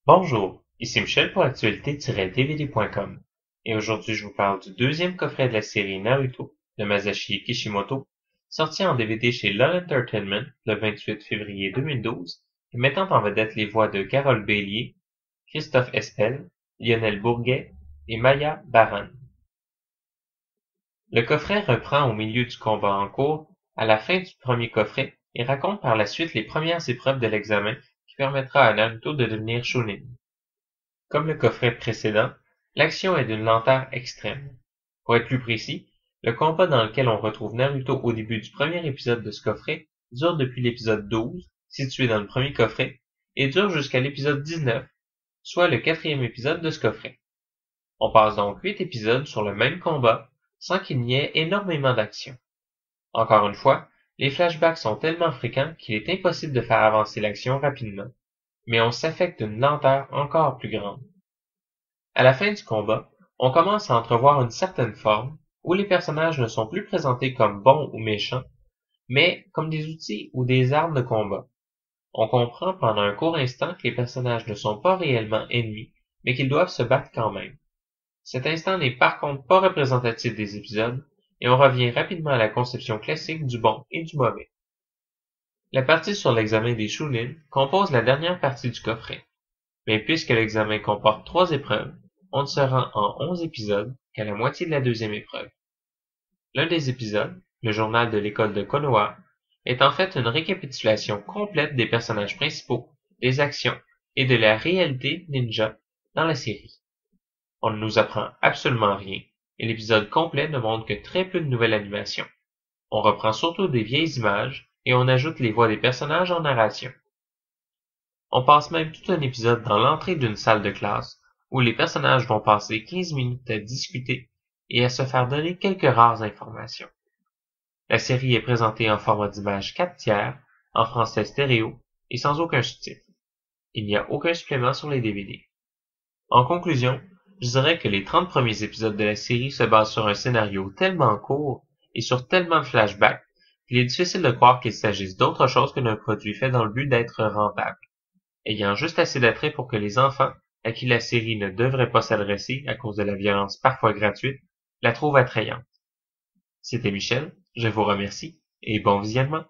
Bonjour, ici Michel pour actualité-dvd.com et aujourd'hui je vous parle du deuxième coffret de la série Naruto de Masashi Kishimoto, sorti en DVD chez LOL Entertainment le 28 février 2012 et mettant en vedette les voix de Carole Bélier, Christophe Espel, Lionel Bourguet et Maya Baran. Le coffret reprend au milieu du combat en cours, à la fin du premier coffret, et raconte par la suite les premières épreuves de l'examen qui permettra à Naruto de devenir Chunin. Comme le coffret précédent, l'action est d'une lenteur extrême. Pour être plus précis, le combat dans lequel on retrouve Naruto au début du premier épisode de ce coffret dure depuis l'épisode 12, situé dans le premier coffret, et dure jusqu'à l'épisode 19, soit le quatrième épisode de ce coffret. On passe donc 8 épisodes sur le même combat, sans qu'il n'y ait énormément d'action. Encore une fois, les flashbacks sont tellement fréquents qu'il est impossible de faire avancer l'action rapidement, mais on s'affecte d'une lenteur encore plus grande. À la fin du combat, on commence à entrevoir une certaine forme, où les personnages ne sont plus présentés comme bons ou méchants, mais comme des outils ou des armes de combat. On comprend pendant un court instant que les personnages ne sont pas réellement ennemis, mais qu'ils doivent se battre quand même. Cet instant n'est par contre pas représentatif des épisodes, et on revient rapidement à la conception classique du bon et du mauvais. La partie sur l'examen des Chunin compose la dernière partie du coffret, mais puisque l'examen comporte 3 épreuves, on ne se rend en 11 épisodes qu'à la moitié de la deuxième épreuve. L'un des épisodes, le journal de l'école de Konoha, est en fait une récapitulation complète des personnages principaux, des actions et de la réalité ninja dans la série. On ne nous apprend absolument rien, et l'épisode complet ne montre que très peu de nouvelles animations. On reprend surtout des vieilles images, et on ajoute les voix des personnages en narration. On passe même tout un épisode dans l'entrée d'une salle de classe, où les personnages vont passer 15 minutes à discuter et à se faire donner quelques rares informations. La série est présentée en format d'image 4/3, en français stéréo et sans aucun sous-titre. Il n'y a aucun supplément sur les DVD. En conclusion, je dirais que les 30 premiers épisodes de la série se basent sur un scénario tellement court et sur tellement de flashbacks qu'il est difficile de croire qu'il s'agisse d'autre chose que d'un produit fait dans le but d'être rentable, ayant juste assez d'attrait pour que les enfants, à qui la série ne devrait pas s'adresser à cause de la violence parfois gratuite, la trouvent attrayante. C'était Michel, je vous remercie et bon visionnement.